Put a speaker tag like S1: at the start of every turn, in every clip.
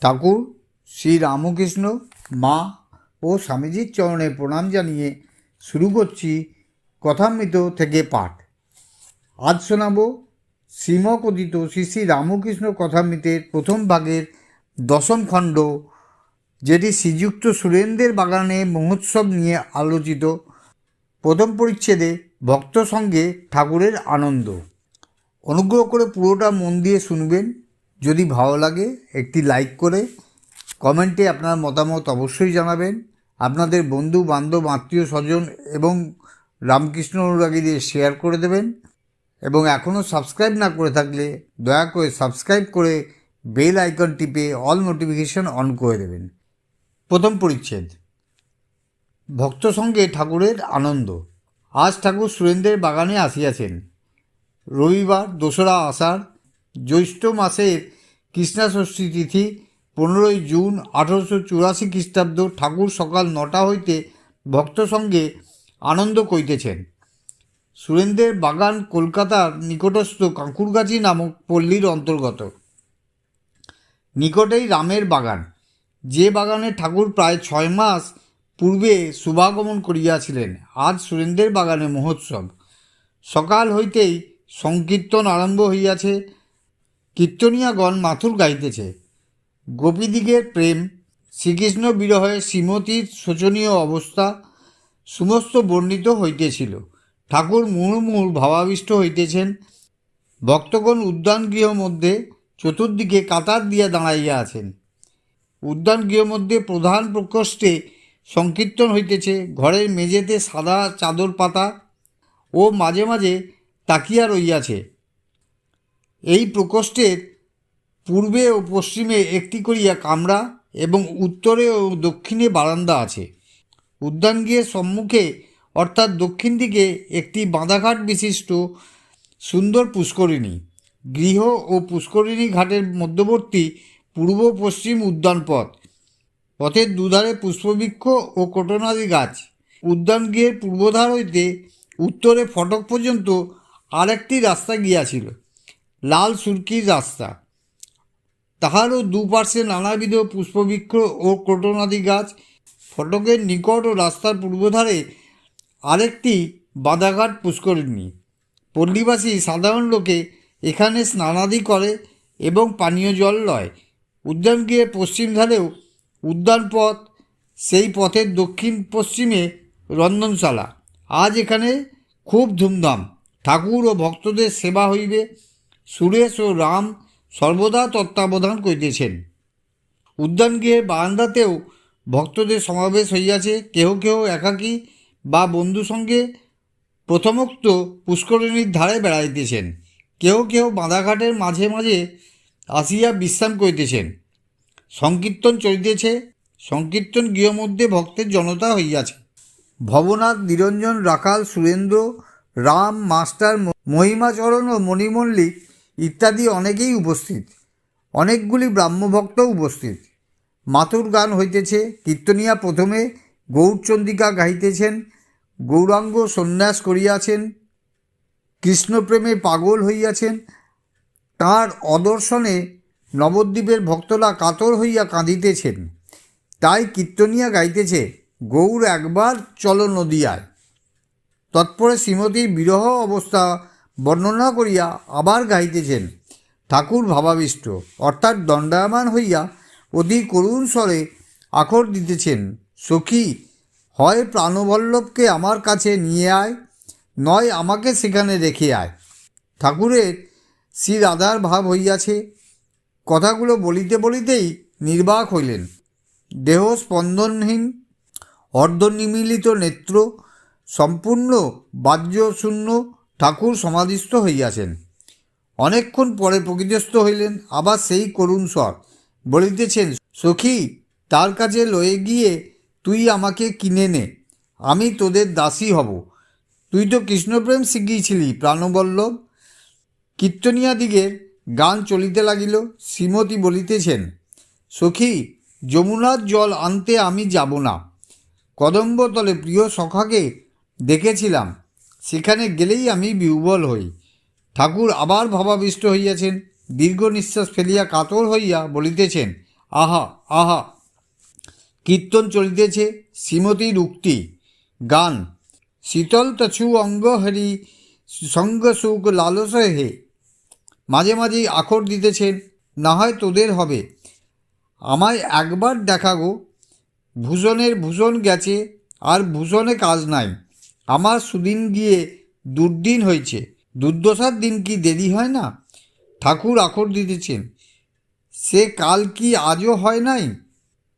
S1: ঠাকুর শ্রী রামকৃষ্ণ মা ও স্বামীজির চরণে প্রণাম জানিয়ে শুরু করছি কথামৃত থেকে পাঠ। আজ শোনাব শ্রীমকথিত শ্রী শ্রী রামকৃষ্ণ কথামৃতের প্রথম ভাগের দশম খণ্ড, যেটি শ্রীযুক্ত সুরেন্দ্রের বাগানে মহোৎসব নিয়ে আলোচিত। প্রথম পরিচ্ছেদে ভক্ত সঙ্গে ঠাকুরের আনন্দ। অনুগ্রহ করে পুরোটা মন দিয়ে শুনবেন। যদি ভালো লাগে একটি লাইক করে কমেন্টে আপনার মতামত অবশ্যই জানাবেন। আপনাদের বন্ধু বান্ধব আত্মীয় স্বজন এবং রামকৃষ্ণ অনুরাগীদের শেয়ার করে দেবেন। এবং এখনও সাবস্ক্রাইব না করে থাকলে দয়া করে সাবস্ক্রাইব করে বেল আইকন টিপে অল নোটিফিকেশন অন করে দেবেন। প্রথম পরিচ্ছেদ, ভক্ত সঙ্গে ঠাকুরের আনন্দ। আজ ঠাকুর সুরেন্দ্রের বাগানে আসিয়াছেন। রবিবার 2রা আষাঢ়, জ্যৈষ্ঠ মাসের কৃষ্ণা ষষ্ঠী তিথি 15ই জুন 1884 খ্রিস্টাব্দ। ঠাকুর সকাল 9টা হইতে ভক্ত সঙ্গে আনন্দ করিতেছেন। সুরেন্দ্রের বাগান কলকাতার নিকটস্থ কাঁকুরগাছি নামক পল্লীর অন্তর্গত। নিকটেই রামের বাগান, যে বাগানে ঠাকুর প্রায় 6 মাস পূর্বে শুভাগমন করিয়াছিলেন। আজ সুরেন্দ্রের বাগানে মহোৎসব। সকাল হইতেই সংকীর্তন আরম্ভ হইয়াছে। কীর্তনিয়াগণ মাথুর গাইতেছে। গোপীদিগের প্রেম, শ্রীকৃষ্ণ বিরহে শ্রীমতীর শোচনীয় অবস্থা সমস্ত বর্ণিত হইতেছিল। ঠাকুর মুহুর্মুহুর ভাবাবিষ্ট হইতেছেন। ভক্তগণ উদ্যানগৃহ মধ্যে চতুর্দিকে কাতার দিয়া দাঁড়াইয়া আছেন। উদ্যানগৃহ মধ্যে প্রধান প্রকোষ্ঠে সংকীর্তন হইতেছে। ঘরের মেঝেতে সাদা চাদর পাতা ও মাঝে মাঝে তাকিয়া রইয়াছে। এই প্রকোষ্ঠের পূর্বে ও পশ্চিমে একটি করিয়া কামরা এবং উত্তরে ও দক্ষিণে বারান্দা আছে। উদ্যানগৃহের সম্মুখে অর্থাৎ দক্ষিণ দিকে একটি বাঁধাঘাট বিশিষ্ট সুন্দর পুষ্করিণী। গৃহ ও পুষ্করিণী ঘাটের মধ্যবর্তী পূর্ব পশ্চিম উদ্যানপথ। পথের দুধারে পুষ্পবৃক্ষ ও কোটনাদি গাছ। উদ্যানগৃহের পূর্বধার হইতে উত্তরে ফটক পর্যন্ত আরেকটি রাস্তা গিয়াছিল, লাল সুরকির রাস্তা। তাহারও দুপার্শ্বে নানাবিধ পুষ্পবৃক্ষ ও ক্রোটনাদি গাছ। ফটকের নিকট ও রাস্তার পূর্বধারে আরেকটি বাঁধাঘাট পুষ্করিণী। পল্লীবাসী সাধারণ লোকে এখানে স্নানাদি করে এবং পানীয় জল লয়। উদ্যানগৃহের পশ্চিম ধারেও উদ্যানপথ, সেই পথের দক্ষিণ পশ্চিমে রন্ধনশালা। আজ এখানে খুব ধুমধাম। ঠাকুর ও ভক্তদের সেবা হইবে। সুরেশ ও রাম সর্বদা তত্ত্বাবধান করিতেছেন। উদ্যানগৃহের বারান্দাতেও ভক্তদের সমাবেশ হইয়াছে। কেহ কেহ একাকী বা বন্ধু সঙ্গে প্রথমোক্ত পুষ্করিণীর ধারে বেড়াইতেছেন। কেহ কেহ বাঁধাঘাটের মাঝে মাঝে আসিয়া বিশ্রাম করিতেছেন। সংকীর্তন চলিতেছে। সংকীর্তন গৃহমধ্যে ভক্তের জনতা হইয়াছে। ভবনাথ, নিরঞ্জন, রাখাল, সুরেন্দ্র, রাম, মাস্টার, মহিমাচরণ ও মণিমল্লিক ইত্যাদি অনেকেই উপস্থিত। অনেকগুলি ব্রাহ্মভক্ত উপস্থিত। মাথুর গান হইতেছে। কীর্তনিয়া প্রথমে গৌরচন্দ্রিকা গাইতেছেন। গৌরাঙ্গ সন্ন্যাস করিয়াছেন, কৃষ্ণপ্রেমে পাগল হইয়াছেন। তাঁর অদর্শনে নবদ্বীপের ভক্তরা কাতর হইয়া কাঁদিতেছেন। তাই কীর্তনিয়া গাইতেছে, গৌর একবার চলো নদিয়ায়। তৎপরে শ্রীমতীর বিরহ অবস্থা বর্ণনা করিয়া আবার গাইতেছেন। ঠাকুর ভাবাবিষ্ট অর্থাৎ দণ্ডায়মান হইয়া অতি করুণ স্বরে আখর দিতেছেন, সখী, হয় প্রাণবল্লভকে আমার কাছে নিয়ে আয়, নয় আমাকে সেখানে রেখে আয়। ঠাকুরের শ্রী রাধার ভাব হইয়াছে। কথাগুলো বলিতে বলিতেই নির্বাক হইলেন। দেহ স্পন্দনহীন, অর্ধনিমীলিত নেত্র, সম্পূর্ণ বাহ্যশূন্য ঠাকুর সমাধিস্থ হইয়াছেন। অনেকক্ষণ পরে প্রকৃতিস্থ হইলেন। আবার সেই করুণ স্বর বলিতেছেন, সখী, তার কাছে লয়ে গিয়ে তুই আমাকে কিনে নে, আমি তোদের দাসী হব। তুই তো কৃষ্ণপ্রেম শিখিয়েছিলি প্রাণবল্লভ। কীর্তনিয়াদিগের গান চলিতে লাগিল। শ্রীমতী বলিতেছেন, সখী, যমুনার জল আনতে আমি যাব না। কদম্বতলে প্রিয় সখাকে দেখেছিলাম, সেখানে গেলেই আমি বিহ্বল হই। ঠাকুর আবার ভাবাবিষ্ট হইয়াছেন। দীর্ঘ নিঃশ্বাস ফেলিয়া কাতর হইয়া বলিতেছেন, আহা আহা। কীর্তন চলিতেছে, শ্রীমতীর উক্তি। গান। শীতল তছু অঙ্গ হরি সঙ্গ সুখ লালস হে। মাঝে মাঝেই আখর দিতেছেন, না হয় তোদের হবে, আমায় একবার দেখা গো। ভূষণের ভূষণ গেছে, আর ভূষণে কাজ নাই। আমার সুদিন গিয়ে দুর্দিন হয়েছে, দুর্দশার দিন কি দেরি হয় না? ঠাকুর আখর দিতেছেন, সে কাল কি আজও হয় নাই?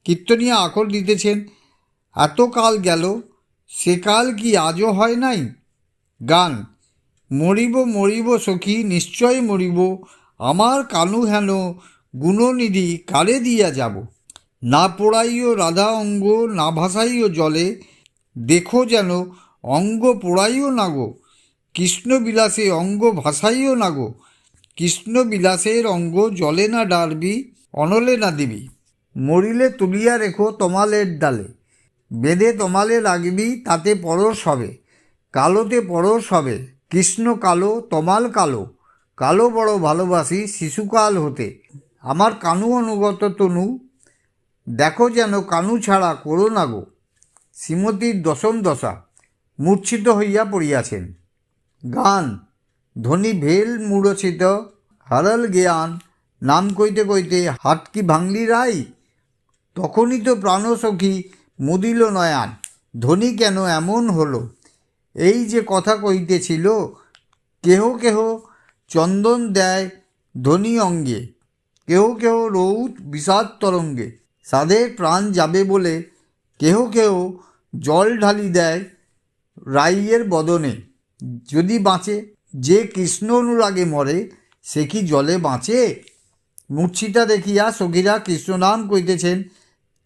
S1: কীর্তনিয়া আখর দিতেছেন, এত কাল গেল, সে কাল কি আজও হয় নাই? গান। মরিব মরিব সখী নিশ্চয় মরিব, আমার কানু হেন গুণনিধি কারে দিয়া যাব। না পোড়াইও রাধা অঙ্গ, না ভাসাইও জলে, দেখো যেন অঙ্গ পোড়াইও না গো। কৃষ্ণ বিলাসে অঙ্গ ভাসাইও না গো। কৃষ্ণ বিলাসের অঙ্গ জলে না ডারবি, অনলে না দিবি। মরিলে তুলিয়া রেখো তমালের ডালে, বেঁধে তমালে রাখবি, তাতে পরশ হবে, কালোতে পরশ হবে। কৃষ্ণ কালো তমাল কালো, কালো বড় ভালোবাসি শিশুকাল হতে। আমার কানু অনুগত তনু, দেখো যেন কানু ছাড়া করো না গো। শ্রীমতীর দশম দশা, মূর্ছিত হইয়া পড়িয়াছেন। গান। ধ্বনি ভেল মূঢ়ছিত হারল জ্ঞান, নাম কইতে কইতে হাত কি ভাঙলি রাই। তখনই তো প্রাণসখী মুদিল নয়ান, ধ্বনি কেন এমন হলো? এই যে কথা কইতেছিল, কেহ কেহ চন্দন দেয় ধ্বনি অঙ্গে, কেহ কেহ রৌত বিষাদ তরঙ্গে। সাধের প্রাণ যাবে বলে কেহ কেহ জল ঢালি দেয় রাইয়ের বদনে, যদি বাঁচে। যে কৃষ্ণ অনুরাগে মরে, সে কি জলে বাঁচে? মূর্ছিতা দেখিয়া সখীরা কৃষ্ণনাম কইতেছেন,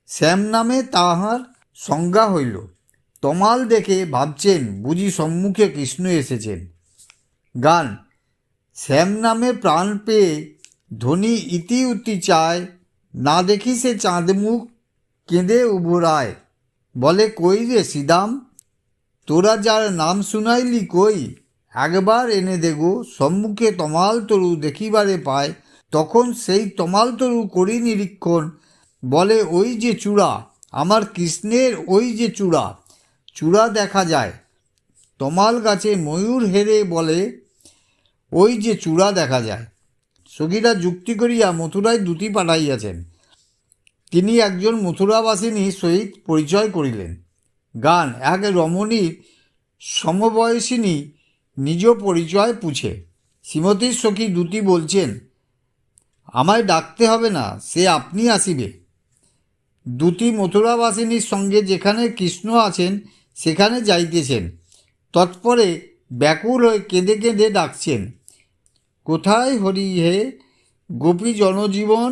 S1: শ্যাম নামে তাহার সংজ্ঞা হইল। তমাল দেখে ভাবছেন বুঝি সম্মুখে কৃষ্ণ এসেছেন। গান। শ্যাম নামে প্রাণ পেয়ে ধ্বনি ইতি উতি চায়, না দেখি সে চাঁদমুখ কেঁদে উভরায়। বলে কই রে শ্রীদাম, তোরা যার নাম শুনাইলি কই, একবার এনে দেগো সম্মুখে তমাল তরু দেখিবারে পায়। তখন সেই তমাল তরু করি নিরীক্ষণ, বলে ওই যে চূড়া, আমার কৃষ্ণের ওই যে চূড়া, চূড়া দেখা যায়। তমাল গাছে ময়ূর হেরে বলে ওই যে চূড়া দেখা যায়। সখীরা যুক্তি করিয়া মথুরায় দূতি পাঠাইয়াছেন, তিনি একজন মথুরাবাসিনীর সহিত পরিচয় করিলেন। গান। এক রমণীর সমবয়সিনী নিজ পরিচয় পুছে। শ্রীমতীর সখী দূতি বলছেন, আমায় ডাকতে হবে না, সে আপনি আসিবে। দূতি মথুরাবাসিনীর সঙ্গে যেখানে কৃষ্ণ আছেন সেখানে যাইতেছেন, তৎপরে ব্যাকুল হয়ে কেঁদে কেঁদে ডাকছেন, কোথায় হরি হে গোপী জনজীবন,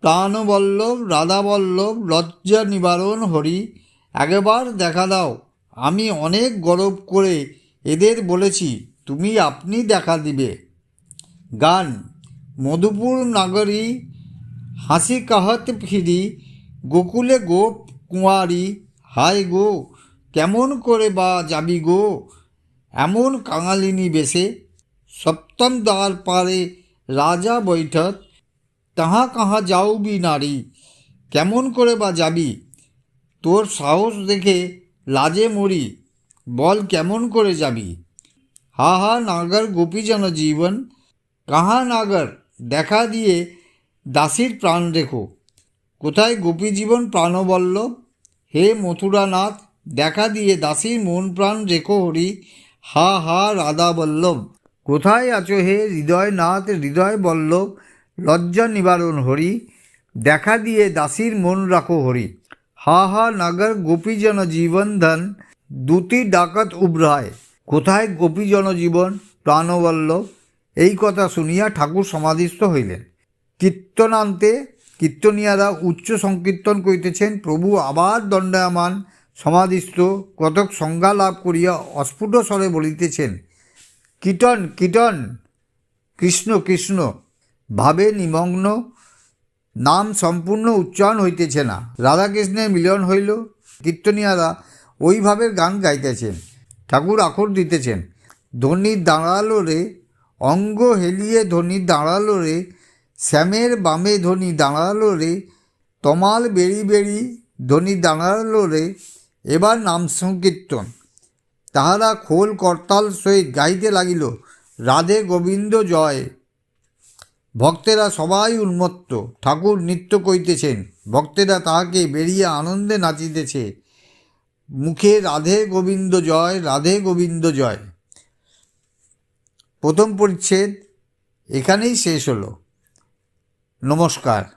S1: প্রাণবল্লভ রাধাবল্লভ লজ্জা নিবারণ হরি। একবার দেখা দাও, আমি অনেক গরব করে এদের বলেছি, তুমি আপনি দেখা দিবে। গান। মধুপুর নগরী হাসি কাহত ফিরি, গোকুলে গোপ কুঁয়ারি, হায় গো কেমন করে বা যাবি গো, এমন কাঙালিনী বেশে। সপ্তম দ্বার পারে রাজা বৈঠত, তাহা কাহা যাওবি নারী, কেমন করে বা যাবি, তোর সাহস দেখে লাজে মরি, বল কেমন করে যাবি। হা হা নাগর গোপীজন জীবন, কাহা নাগর দেখা দিয়ে দাসীর প্রাণ রেখো। কোথায় গোপী জীবন প্রাণবল্লভ, হে মথুরানাথ দেখা দিয়ে দাসীর মন প্রাণ রেখো হরি। হা হা রাধা বল্লভ, কোথায় আছো হে হৃদয়নাথ হৃদয় বল্লভ, লজ্জা নিবারণ হরি, দেখা দিয়ে দাসীর মন রাখো হরি। হা হা নগর গোপীজন জীবন ধন, দূতি ডাকাত উভরায়। কোথায় গোপীজন জীবন প্রাণবল্লভ। এই কথা শুনিয়া ঠাকুর সমাধিস্থ হইলেন। কীর্তনান্তে কীর্তনিয়ারা উচ্চ সংকীর্তন করিতেছেন, প্রভু আবার দণ্ডায়মান সমাধিস্থ, কতক সংজ্ঞা লাভ করিয়া অস্ফুট স্বরে বলিতেছেন, কীর্তন কীর্তন কৃষ্ণ কৃষ্ণ। ভাবে নিমগ্ন, নাম সম্পূর্ণ উচ্চারণ হইতেছে না। রাধাকৃষ্ণের মিলন হইল। কীর্তনিয়ারা ওইভাবে গান গাইতেছেন, ঠাকুর আখর দিতেছেন, ধ্বনি দাঁড়ালো রে, অঙ্গ হেলিয়ে ধ্বনি দাঁড়ালো রে, শ্যামের বামে ধ্বনি দাঁড়ালো রে, তমাল বেড়ি বেড়ি ধ্বনি দাঁড়ালো রে, এবার নাম সংকীর্তন। তাহারা খোল করতাল সহিত গাইতে লাগিল, রাধে গোবিন্দ জয়। ভক্তেরা সবাই উন্মত্ত, ঠাকুর নৃত্য করিতেছেন, ভক্তেরা তাহাকে বেরিয়ে আনন্দে নাচিতেছে, মুখে রাধে গোবিন্দ জয়, রাধে গোবিন্দ জয়। প্রথম পরিচ্ছেদ এখানেই শেষ হলো। নমস্কার।